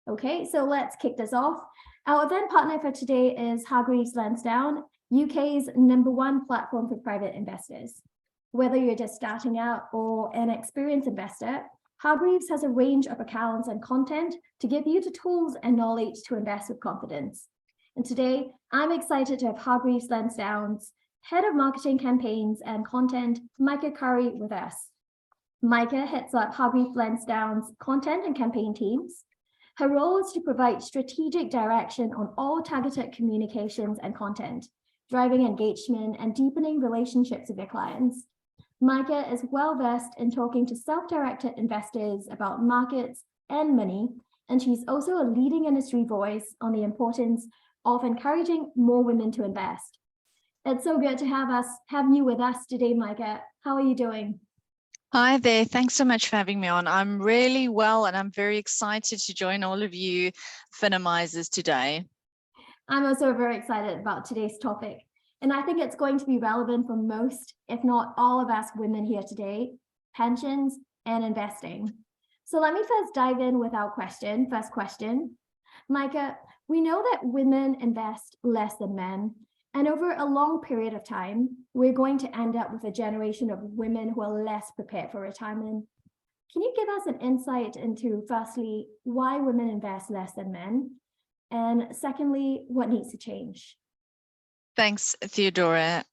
Okay, so let's kick this off. Our event partner for today is Hargreaves Lansdown, UK's #1 platform for private investors. Whether you're just starting out or an experienced investor, Hargreaves has a range of accounts and content to give you the tools and knowledge to invest with confidence. And today, I'm excited to have Hargreaves Lansdown's Head of Marketing Campaigns and Content, Maike Currie, with us. Maike heads up Hargreaves Lansdown's content and campaign teams. Her role is to provide strategic direction on all targeted communications and content, driving engagement and deepening relationships with their clients. Maike is well-versed in talking to self-directed investors about markets and money, and she's also a leading industry voice on the importance of encouraging more women to invest. It's so good to have you with us today, Maike. How are you doing? Hi there. Thanks so much for having me on. I'm really well, and I'm very excited to join all of you Finimizers today. I'm also very excited about today's topic, and I think it's going to be relevant for most, if not all of us women here today, pensions and investing. So let me first dive in with our first question. Maike, we know that women invest less than men. And over a long period of time, we're going to end up with a generation of women who are less prepared for retirement. Can you give us an insight into, firstly, why women invest less than men? And secondly, what needs to change? Thanks, Theodora.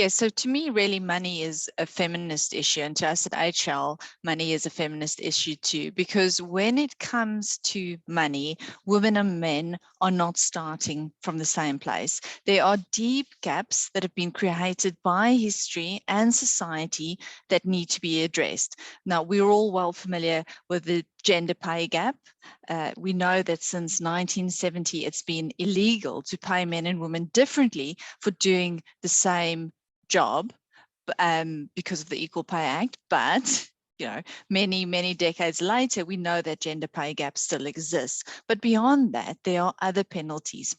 So to me, really, money is a feminist issue. And to us at HL, money is a feminist issue too, because when it comes to money, women and men are not starting from the same place. There are deep gaps that have been created by history and society that need to be addressed. Now, we're all well familiar with the gender pay gap. We know that since 1970, it's been illegal to pay men and women differently for doing the same job because of the Equal Pay Act. But many decades later, we know that gender pay gap still exists. But beyond that, there are other penalties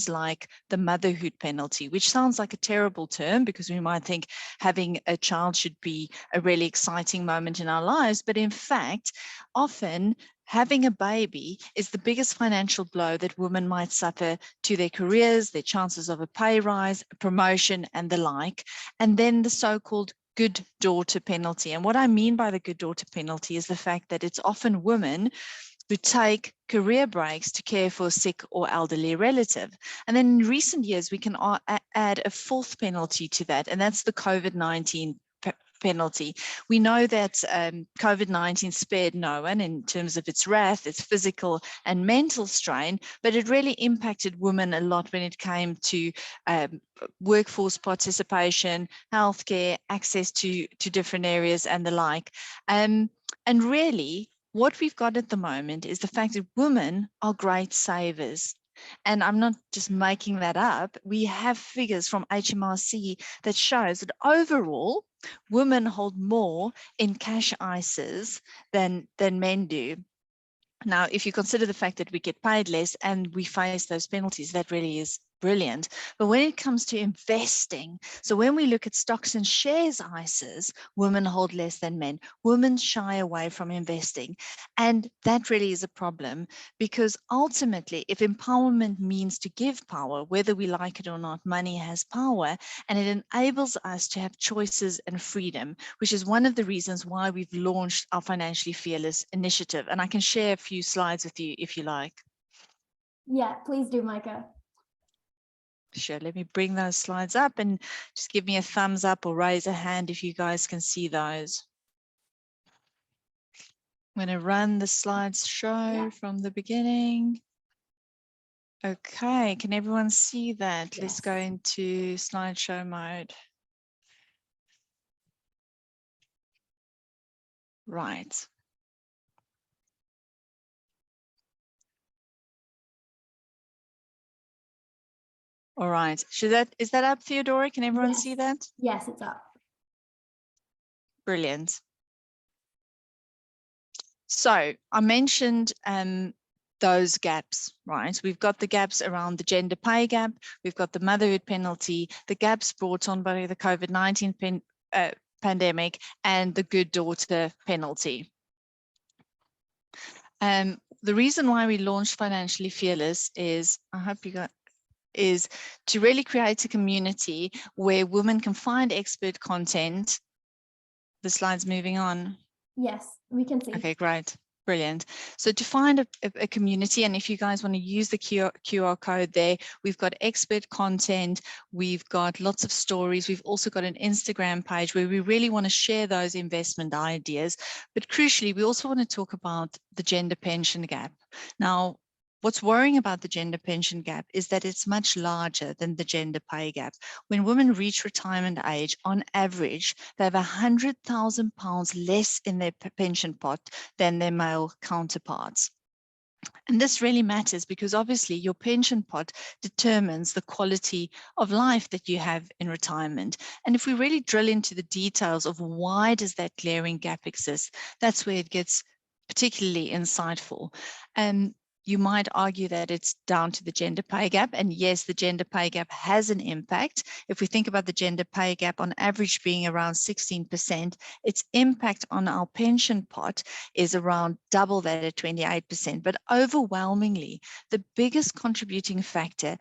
like the motherhood penalty, which sounds like a terrible term because we might think having a child should be a really exciting moment in our lives. But in fact, often having a baby is the biggest financial blow that women might suffer to their careers, their chances of a pay rise, a promotion, and the like. And then the so-called good daughter penalty. And what I mean by the good daughter penalty is the fact that it's often women who take career breaks to care for a sick or elderly relative. And then in recent years, we can add a fourth penalty to that, and that's the COVID-19 penalty. We know that COVID-19 spared no one in terms of its wrath, its physical and mental strain, but it really impacted women a lot when it came to workforce participation, healthcare, access to different areas and the like. And really, what we've got at the moment is the fact that women are great savers. And I'm not just making that up. We have figures from HMRC that shows that overall, women hold more in cash ISAs than men do. Now, if you consider the fact that we get paid less and we face those penalties, that really is brilliant. But when it comes to investing, so when we look at stocks and shares ISAs, women hold less than men. Women shy away from investing. And that really is a problem, because ultimately, if empowerment means to give power, whether we like it or not, money has power, and it enables us to have choices and freedom, which is one of the reasons why we've launched our Financially Fearless initiative. And I can share a few slides with you if you like. Yeah, please do, Maike. Sure, let me bring those slides up and just give me a thumbs up or raise a hand if you guys can see those. I'm going to run the slideshow from the beginning. Okay, can everyone see that? Yes. Let's go into slideshow mode. Right. All right. Is that up, Theodora? Can everyone see that? Yes, it's up. Brilliant. So I mentioned those gaps, right? We've got the gaps around the gender pay gap. We've got the motherhood penalty, the gaps brought on by the COVID-19 pandemic, and the good daughter penalty. the reason why we launched Financially Fearless is, I hope you got, is to really create a community where women can find expert content. The slide's moving on. Yes, we can see. Okay, great. Brilliant. So to find a community, and if you guys want to use the QR code there, we've got expert content, we've got lots of stories, we've also got an Instagram page where we really want to share those investment ideas. But crucially, we also want to talk about the gender pension gap. Now, what's worrying about the gender pension gap is that it's much larger than the gender pay gap. When women reach retirement age, on average, they have £100,000 less in their pension pot than their male counterparts. And this really matters because obviously your pension pot determines the quality of life that you have in retirement. And if we really drill into the details of why does that glaring gap exist, that's where it gets particularly insightful. And you might argue that it's down to the gender pay gap. And yes, the gender pay gap has an impact. If we think about the gender pay gap on average being around 16%, its impact on our pension pot is around double that at 28%. But overwhelmingly, the biggest contributing factor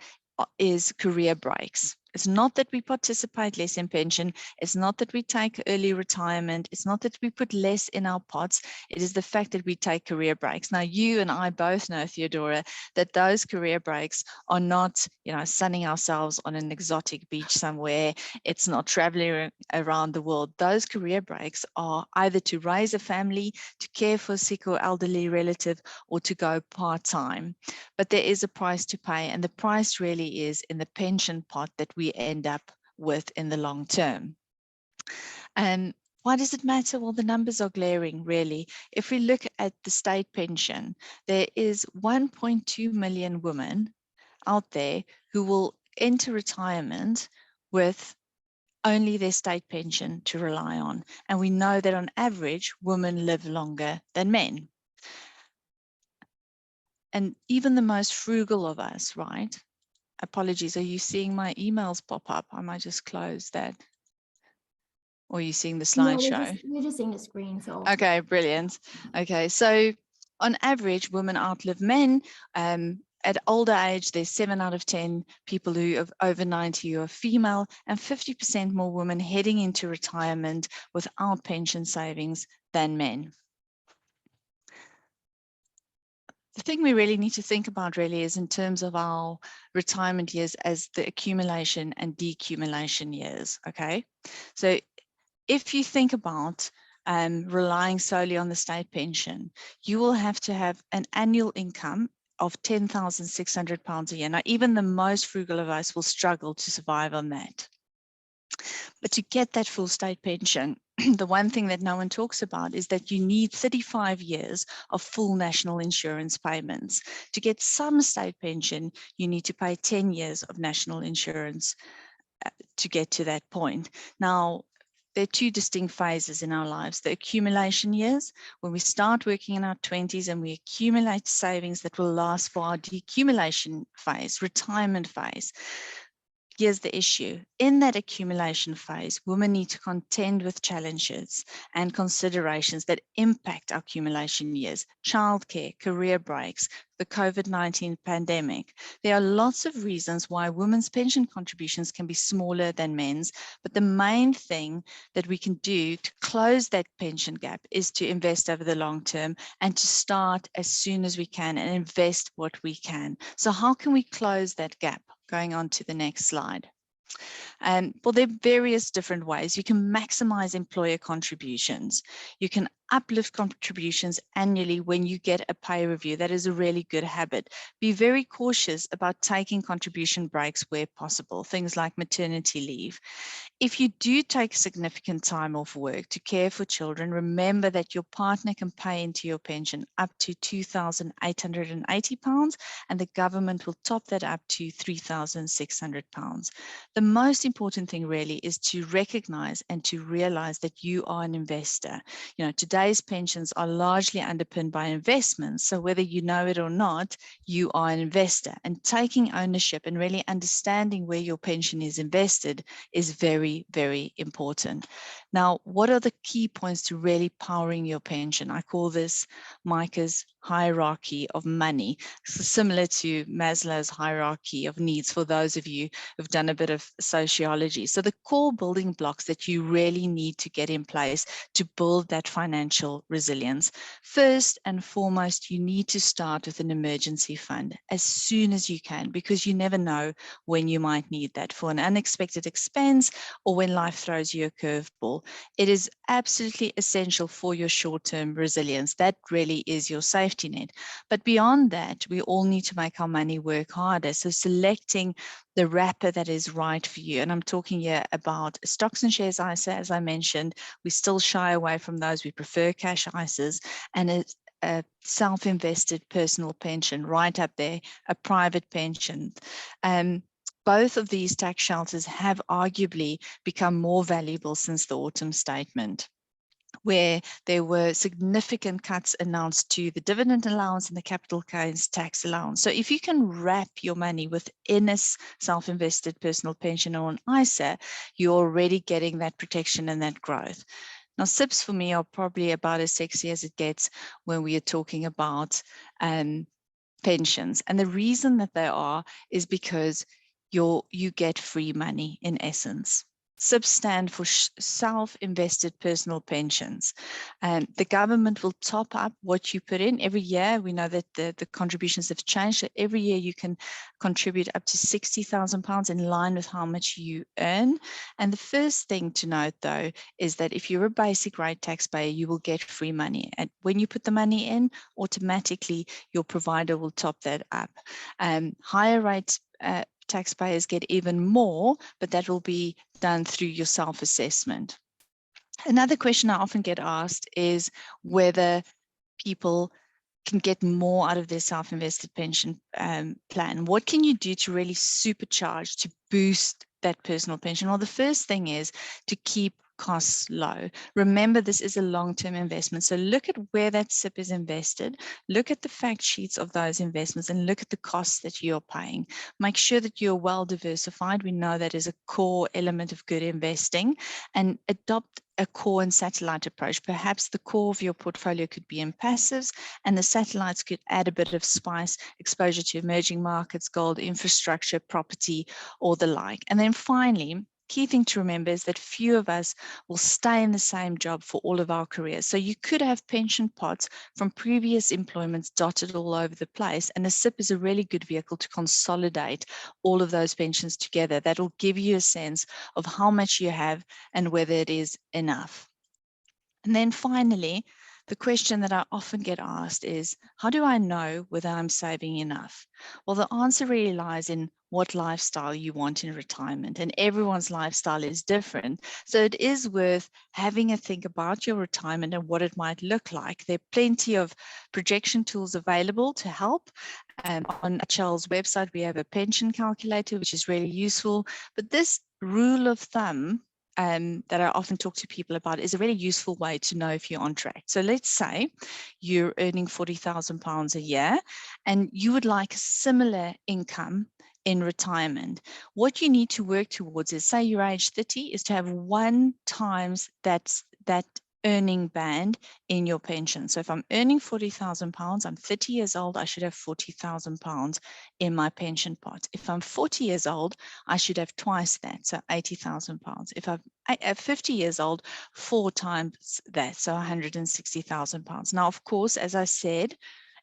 is career breaks. It's not that we participate less in pension. It's not that we take early retirement. It's not that we put less in our pots. It is the fact that we take career breaks. Now, you and I both know, Theodora, that those career breaks are not, sunning ourselves on an exotic beach somewhere. It's not traveling around the world. Those career breaks are either to raise a family, to care for a sick or elderly relative, or to go part-time. But there is a price to pay, and the price really is in the pension pot that we end up with in the long term. And why does it matter? Well, the numbers are glaring, really. If we look at the state pension, there is 1.2 million women out there who will enter retirement with only their state pension to rely on. And we know that on average, women live longer than men. And even the most frugal of us, right? Apologies, are you seeing my emails pop up? I might just close that. Or are you seeing the slideshow? No, we're just seeing the screen. So okay, brilliant. Okay, so on average, women outlive men. At older age, there's 7 out of 10 people who are over 90 who are female, and 50% more women heading into retirement without pension savings than men. The thing we really need to think about really is in terms of our retirement years as the accumulation and decumulation years, okay? So if you think about relying solely on the state pension, you will have to have an annual income of £10,600 a year. Now, even the most frugal of us will struggle to survive on that. But to get that full state pension, the one thing that no one talks about is that you need 35 years of full national insurance payments. To get some state pension, you need to pay 10 years of national insurance to get to that point. Now, there are 2 distinct phases in our lives. The accumulation years, when we start working in our 20s and we accumulate savings that will last for our decumulation phase, retirement phase. Here's the issue. In that accumulation phase, women need to contend with challenges and considerations that impact our accumulation years, childcare, career breaks, the COVID-19 pandemic. There are lots of reasons why women's pension contributions can be smaller than men's, but the main thing that we can do to close that pension gap is to invest over the long term and to start as soon as we can and invest what we can. So how can we close that gap? Going on to the next slide. Well, there are various different ways. You can maximize employer contributions. You can uplift contributions annually when you get a pay review. That is a really good habit. Be very cautious about taking contribution breaks where possible, things like maternity leave. If you do take significant time off work to care for children, remember that your partner can pay into your pension up to £2,880 and the government will top that up to £3,600. The most important thing really is to recognize and to realize that you are an investor. Today's pensions are largely underpinned by investments. So whether you know it or not, you are an investor, and taking ownership and really understanding where your pension is invested is very, very important. Now, what are the key points to really powering your pension? I call this Maike's hierarchy of money, similar to Maslow's hierarchy of needs, for those of you who've done a bit of sociology. So the core building blocks that you really need to get in place to build that financial resilience. First and foremost, you need to start with an emergency fund as soon as you can, because you never know when you might need that for an unexpected expense or when life throws you a curveball. It is absolutely essential for your short-term resilience. That really is your safety net. But beyond that, we all need to make our money work harder. So selecting the wrapper that is right for you. And I'm talking here about stocks and shares ISA, as I mentioned. We still shy away from those. We prefer cash ISAs, and a self-invested personal pension right up there, a private pension. Both of these tax shelters have arguably become more valuable since the autumn statement, where there were significant cuts announced to the dividend allowance and the capital gains tax allowance. So if you can wrap your money within a self-invested personal pension or an ISA, you're already getting that protection and that growth. Now, SIPs for me are probably about as sexy as it gets when we are talking about pensions. And the reason that they are is because you get free money in essence. SIPs stand for self-invested personal pensions. And the government will top up what you put in every year. We know that the contributions have changed. So every year you can contribute up to £60,000 in line with how much you earn. And the first thing to note, though, is that if you're a basic rate taxpayer, you will get free money. And when you put the money in, automatically your provider will top that up. Higher rates taxpayers get even more, but that will be done through your self-assessment. Another question I often get asked is whether people can get more out of their self-invested pension plan. What can you do to really supercharge, to boost that personal pension? Well, the first thing is to keep costs low. Remember, this is a long-term investment. So look at where that SIP is invested, look at the fact sheets of those investments, and look at the costs that you're paying. Make sure that you're well diversified. We know that is a core element of good investing, and adopt a core and satellite approach. Perhaps the core of your portfolio could be in passives, and the satellites could add a bit of spice, exposure to emerging markets, gold, infrastructure, property, or the like. And then finally, key thing to remember is that few of us will stay in the same job for all of our careers. So you could have pension pots from previous employments dotted all over the place, and a SIP is a really good vehicle to consolidate all of those pensions together. That will give you a sense of how much you have and whether it is enough. And then finally, the question that I often get asked is, how do I know whether I'm saving enough? Well, the answer really lies in what lifestyle you want in retirement, and everyone's lifestyle is different. So it is worth having a think about your retirement and what it might look like. There are plenty of projection tools available to help. On HL's website, we have a pension calculator, which is really useful. But this rule of thumb that I often talk to people about is a really useful way to know if you're on track. So let's say you're earning £40,000 a year and you would like a similar income in retirement. What you need to work towards is, say you're age 30, is to have 1 times that earning band in your pension. So if I'm earning £40,000, I'm 30 years old, I should have £40,000 in my pension pot. If I'm 40 years old, I should have twice that, so £80,000. If I'm 50 years old, 4 times that, so £160,000. Now, of course, as I said,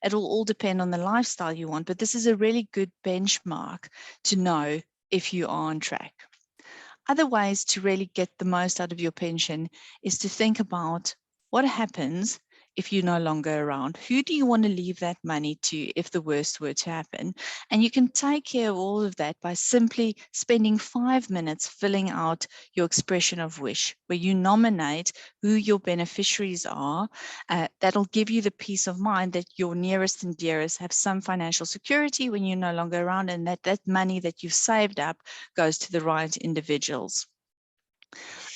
it'll all depend on the lifestyle you want, but this is a really good benchmark to know if you are on track. Other ways to really get the most out of your pension is to think about what happens if you're no longer around. Who do you want to leave that money to if the worst were to happen? And you can take care of all of that by simply spending 5 minutes filling out your expression of wish, where you nominate who your beneficiaries are. That'll give you the peace of mind that your nearest and dearest have some financial security when you're no longer around, and that money that you've saved up goes to the right individuals.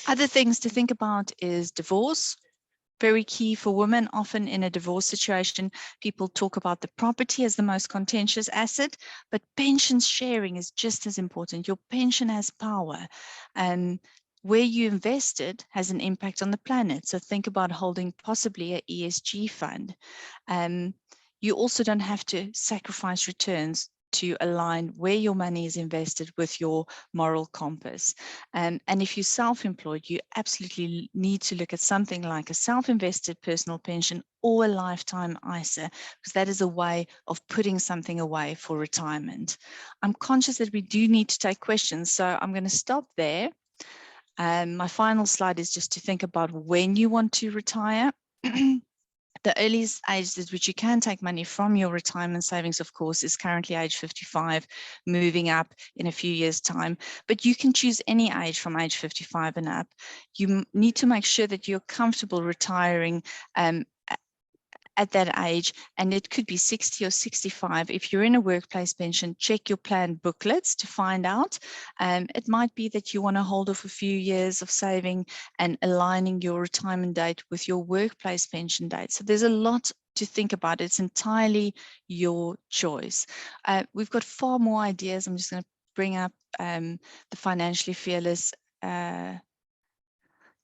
Other things to think about is divorce. Very key for women. Often in a divorce situation, people talk about the property as the most contentious asset, but pension sharing is just as important. Your pension has power, and where you invest it has an impact on the planet. So think about holding possibly an ESG fund. You also don't have to sacrifice returns to align where your money is invested with your moral compass. And if you're self-employed, you absolutely need to look at something like a self-invested personal pension or a lifetime ISA, because that is a way of putting something away for retirement. I'm conscious that we do need to take questions, so I'm going to stop there. My final slide is just to think about when you want to retire. The earliest age at which you can take money from your retirement savings, of course, is currently age 55, moving up in a few years' time. But you can choose any age from age 55 and up. You need to make sure that you're comfortable retiring at that age, and it could be 60 or 65. If you're in a workplace pension, check your plan booklets to find out. It might be that you want to hold off a few years of saving and aligning your retirement date with your workplace pension date. So there's a lot to think about. It's entirely your choice. We've got far more ideas. I'm just going to bring up the Financially Fearless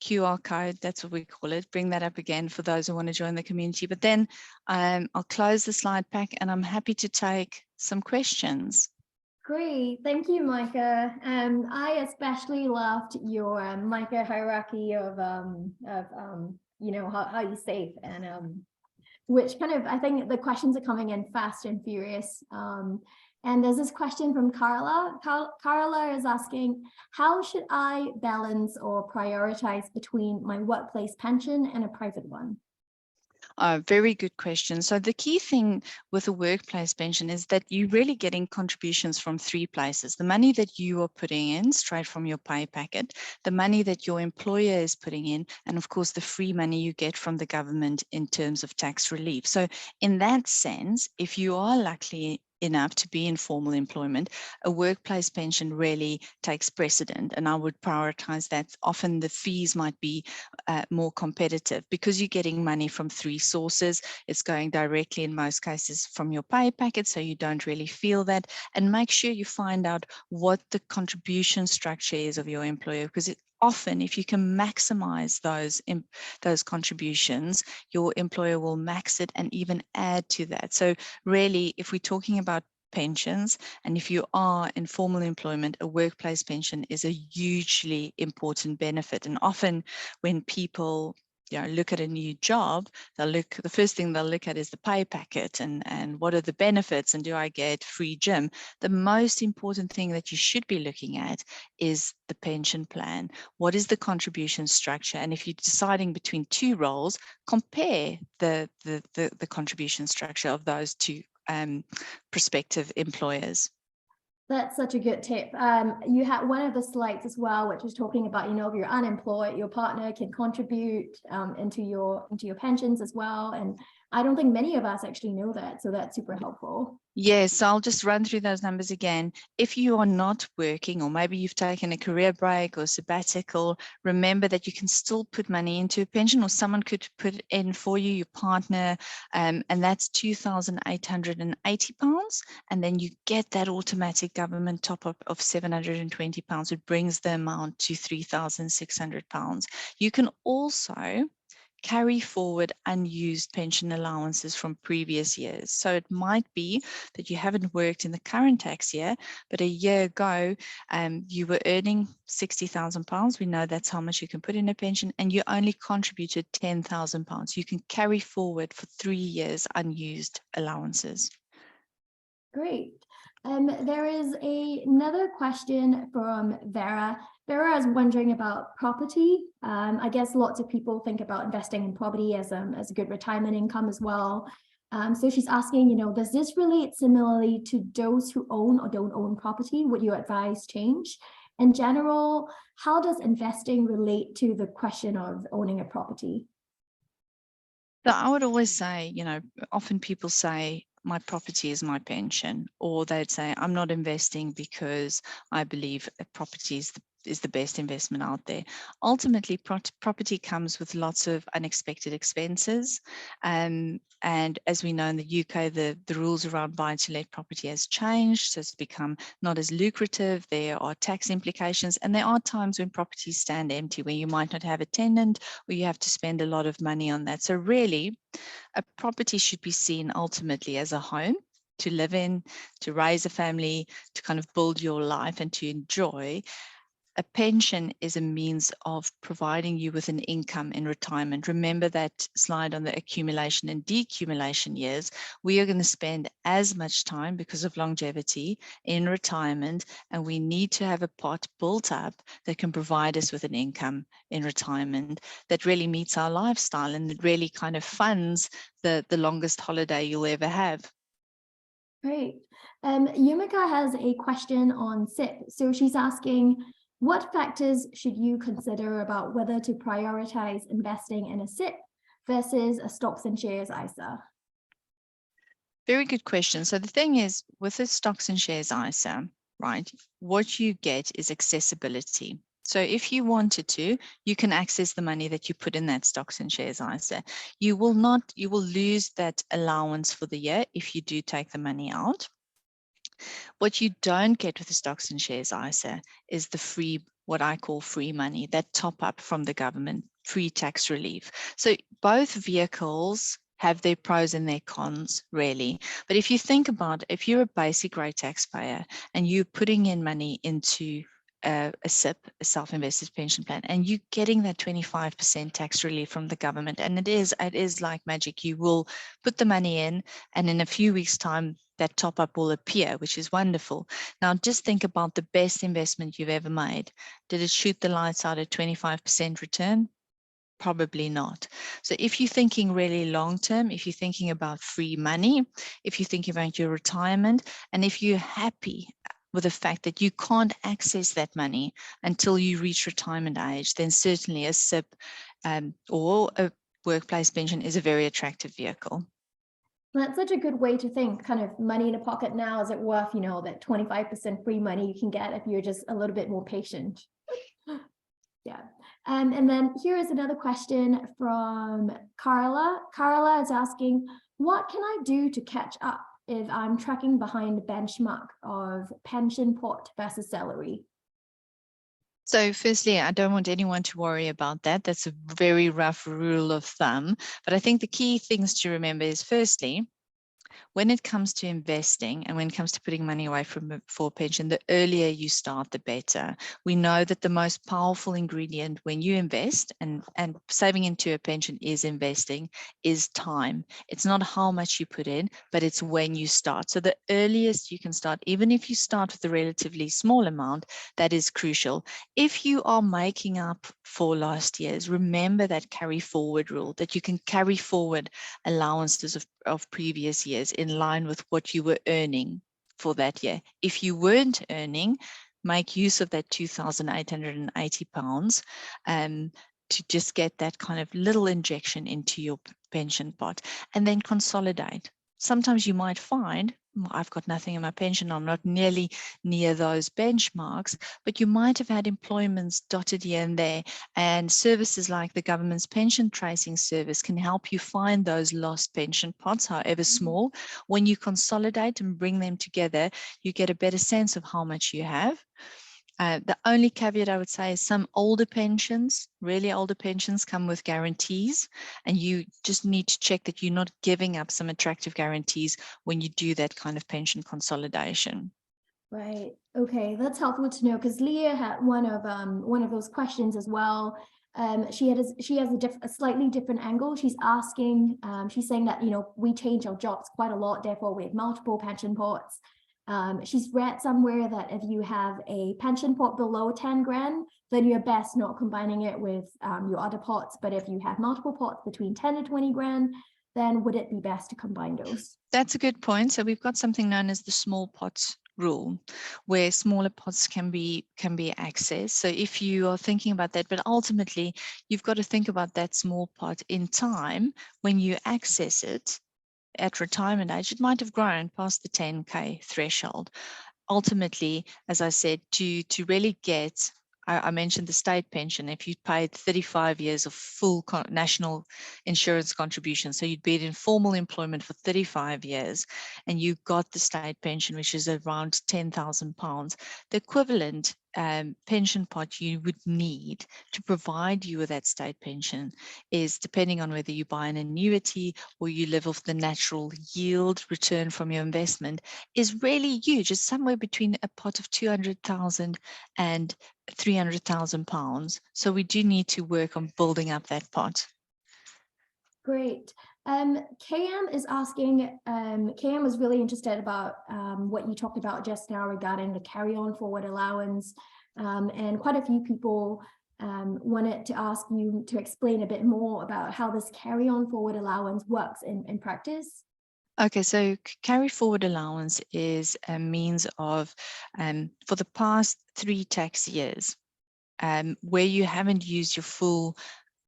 QR code, that's what we call it. Bring that up again for those who want to join the community. But then I'll close the slide pack and I'm happy to take some questions. Great, thank you, Maike. I especially loved your Maike hierarchy of you know, how you save, and which kind of, I think the questions are coming in fast and furious. And there's this question from Carla. Carla is asking, how should I balance or prioritize between my workplace pension and a private one? Very good question. So the key thing with a workplace pension is that you're really getting contributions from three places: the money that you are putting in straight from your pay packet, the money that your employer is putting in, and of course the free money you get from the government in terms of tax relief. So in that sense, if you are lucky enough to be in formal employment, a workplace pension really takes precedent, and I would prioritize that. Often the fees might be more competitive because you're getting money from three sources. It's going directly in most cases from your pay packet, so you don't really feel that. And make sure you find out what the contribution structure is of your employer, because often if you can maximize those contributions, your employer will max it and even add to that. So really, if we're talking about pensions, and if you are in formal employment, a workplace pension is a hugely important benefit. And often when people look at a new job, the first thing they'll look at is the pay packet and what are the benefits and do I get free gym. The most important thing that you should be looking at is the pension plan. What is the contribution structure? And if you're deciding between two roles, compare the contribution structure of those two prospective employers. That's such a good tip. You had one of the slides as well, which was talking about, if you're unemployed, your partner can contribute into your pensions as well. And I don't think many of us actually know that. So that's super helpful. Yes, I'll just run through those numbers again. If you are not working, or maybe you've taken a career break or sabbatical, remember that you can still put money into a pension, or someone could put it in for you, your partner, and that's £2,880. And then you get that automatic government top-up of £720, which brings the amount to £3,600. You can also carry forward unused pension allowances from previous years. So it might be that you haven't worked in the current tax year, but a year ago you were earning £60,000. We know that's how much you can put in a pension, and you only contributed £10,000. You can carry forward for 3 years unused allowances. Great. There is another question from Vera. Vera is wondering about property. I guess lots of people think about investing in property as a good retirement income as well. So she's asking, does this relate similarly to those who own or don't own property? Would you advise change? In general, how does investing relate to the question of owning a property? So I would always say, often people say, my property is my pension, or they'd say, I'm not investing because I believe that property is is the best investment out there. Ultimately, property comes with lots of unexpected expenses. And as we know in the UK, the rules around buy-to-let property has changed. So it's become not as lucrative. There are tax implications. And there are times when properties stand empty, where you might not have a tenant, or you have to spend a lot of money on that. So really, a property should be seen ultimately as a home to live in, to raise a family, to kind of build your life and to enjoy. A pension is a means of providing you with an income in retirement. Remember that slide on the accumulation and decumulation years. We are going to spend as much time, because of longevity, in retirement, and we need to have a pot built up that can provide us with an income in retirement that really meets our lifestyle and that really kind of funds the longest holiday you'll ever have. Great. Yumika has a question on SIP. So she's asking, what factors should you consider about whether to prioritize investing in a SIP versus a stocks and shares ISA? Very good question. So the thing is, with a stocks and shares ISA, right, what you get is accessibility. So if you wanted to, you can access the money that you put in that stocks and shares ISA. You will lose that allowance for the year if you do take the money out. What you don't get with the stocks and shares ISA is the free, what I call free money, that top up from the government, free tax relief. So both vehicles have their pros and their cons, really. But if you think about, if you're a basic rate taxpayer and you're putting in money into a SIP, a self-invested pension plan, and you're getting that 25% tax relief from the government, and it is like magic. You will put the money in, and in a few weeks' time, that top up will appear, which is wonderful. Now, just think about the best investment you've ever made. Did it shoot the lights out at 25% return? Probably not. So if you're thinking really long term, if you're thinking about free money, if you're thinking about your retirement, and if you're happy with the fact that you can't access that money until you reach retirement age, then certainly a SIP or a workplace pension is a very attractive vehicle. That's such a good way to think, kind of money in a pocket now. Is it worth, that 25% free money you can get if you're just a little bit more patient? Yeah. And then here is another question from Carla. Carla is asking, what can I do to catch up if I'm tracking behind the benchmark of pension pot versus salary? So firstly, I don't want anyone to worry about that. That's a very rough rule of thumb. But I think the key things to remember is, firstly, when it comes to investing and when it comes to putting money away for a pension, the earlier you start, the better. We know that the most powerful ingredient when you invest, and saving into a pension is investing, is time. It's not how much you put in, but it's when you start. So the earliest you can start, even if you start with a relatively small amount, that is crucial. If you are making up for last year's, remember that carry forward rule, that you can carry forward allowances of previous years in line with what you were earning for that year. If you weren't earning, make use of that £2,880 to just get that kind of little injection into your pension pot, and then consolidate. Sometimes you might find, I've got nothing in my pension, I'm not nearly near those benchmarks, but you might have had employments dotted here and there, and services like the government's pension tracing service can help you find those lost pension pots, however small. When you consolidate and bring them together, you get a better sense of how much you have. The only caveat I would say is some older pensions, really older pensions, come with guarantees, and you just need to check that you're not giving up some attractive guarantees when you do that kind of pension consolidation. Right. Okay, that's helpful to know, because Leah had one of those questions as well. She has a slightly different angle. She's asking, she's saying that we change our jobs quite a lot, therefore we have multiple pension pots. She's read somewhere that if you have a pension pot below 10 grand, then you're best not combining it with your other pots. But if you have multiple pots between 10 to 20 grand, then would it be best to combine those? That's a good point. So we've got something known as the small pots rule, where smaller pots can be accessed. So if you are thinking about that, but ultimately you've got to think about that small pot in time when you access it. At retirement age, it might have grown past the 10K threshold. Ultimately, as I said, to really get I mentioned the state pension. If you paid 35 years of full national insurance contribution, so you'd be in formal employment for 35 years and you got the state pension, which is around £10,000, the equivalent pension pot you would need to provide you with that state pension is, depending on whether you buy an annuity or you live off the natural yield return from your investment, is really huge. It's somewhere between a pot of 200,000 and £300,000. So we do need to work on building up that pot. Great. KM is asking, KM was really interested about what you talked about just now regarding the carry-on forward allowance. And quite a few people wanted to ask you to explain a bit more about how this carry-on forward allowance works in practice. Okay, so carry forward allowance is a means of, for the past 3 tax years, where you haven't used your full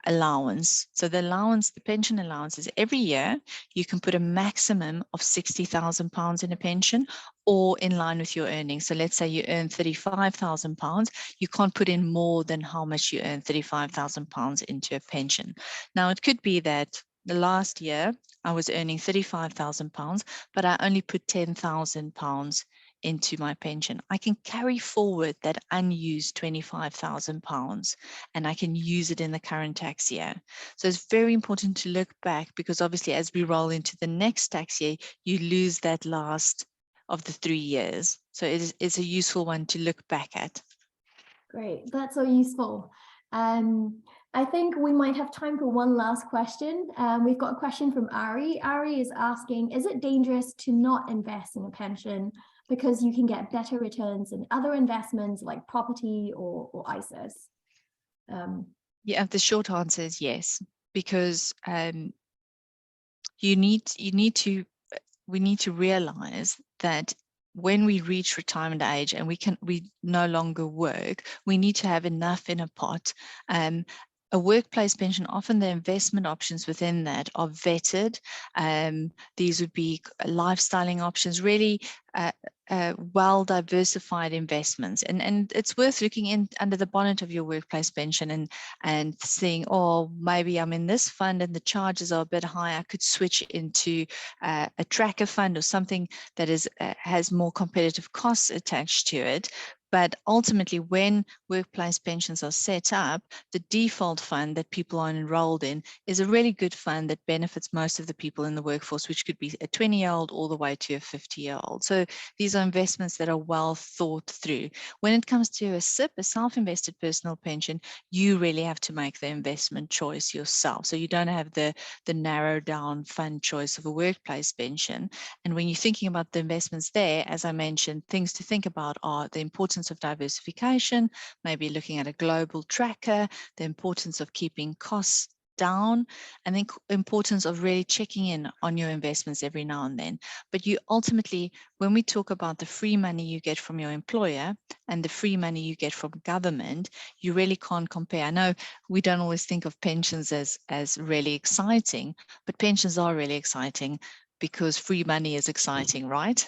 allowance. So the allowance, the pension allowance, is every year you can put a maximum of £60,000 in a pension, or in line with your earnings. So let's say you earn £35,000, you can't put in more than how much you earn, £35,000 into a pension. Now it could be that the last year I was earning £35,000, but I only put £10,000 into my pension. I can carry forward that unused £25,000 and I can use it in the current tax year. So it's very important to look back, because obviously as we roll into the next tax year, you lose that last of the 3 years. So it's a useful one to look back at. Great, that's so useful. I think we might have time for one last question. We've got a question from Ari. Ari is asking, is it dangerous to not invest in a pension because you can get better returns in other investments like property or ISAs? Yeah, the short answer is yes, because we need to realize that when we reach retirement age and we no longer work, we need to have enough in a pot. A workplace pension, often the investment options within that are vetted. These would be lifestyling options, really well diversified investments, and it's worth looking in under the bonnet of your workplace pension and seeing, oh, maybe I'm in this fund and the charges are a bit high, I could switch into a tracker fund or something that is has more competitive costs attached to it. But ultimately, when workplace pensions are set up, the default fund that people are enrolled in is a really good fund that benefits most of the people in the workforce, which could be a 20-year-old all the way to a 50-year-old. So these are investments that are well thought through. When it comes to a SIP, a self-invested personal pension, you really have to make the investment choice yourself. So you don't have the narrowed down fund choice of a workplace pension. And when you're thinking about the investments there, as I mentioned, things to think about are the importance of diversification, maybe looking at a global tracker, the importance of keeping costs down, and the importance of really checking in on your investments every now and then. But you ultimately, when we talk about the free money you get from your employer and the free money you get from government, you really can't compare. I know we don't always think of pensions as really exciting, but pensions are really exciting because free money is exciting, right?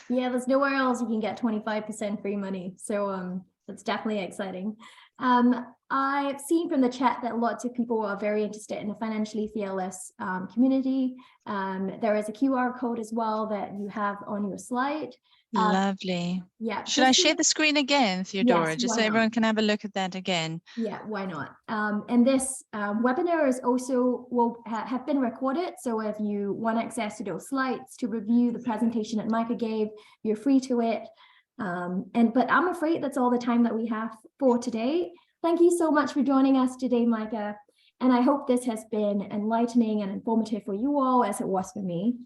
Yeah, there's nowhere else you can get 25% free money. So that's definitely exciting. I've seen from the chat that lots of people are very interested in the financially fearless community. There is a QR code as well that you have on your slide. Lovely. Yeah. Should I share the screen again, Theodora, yes, just so everyone can have a look at that again? Yeah, why not? And this webinar is also will have been recorded. So if you want access to those slides to review the presentation that Maike gave, you're free to it. But I'm afraid that's all the time that we have for today. Thank you so much for joining us today, Maike. And I hope this has been enlightening and informative for you all, as it was for me.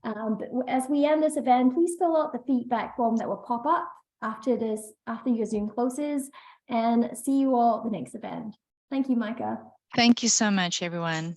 But as we end this event, please fill out the feedback form that will pop up after your Zoom closes, and see you all at the next event. Thank you, Maike. Thank you so much, everyone.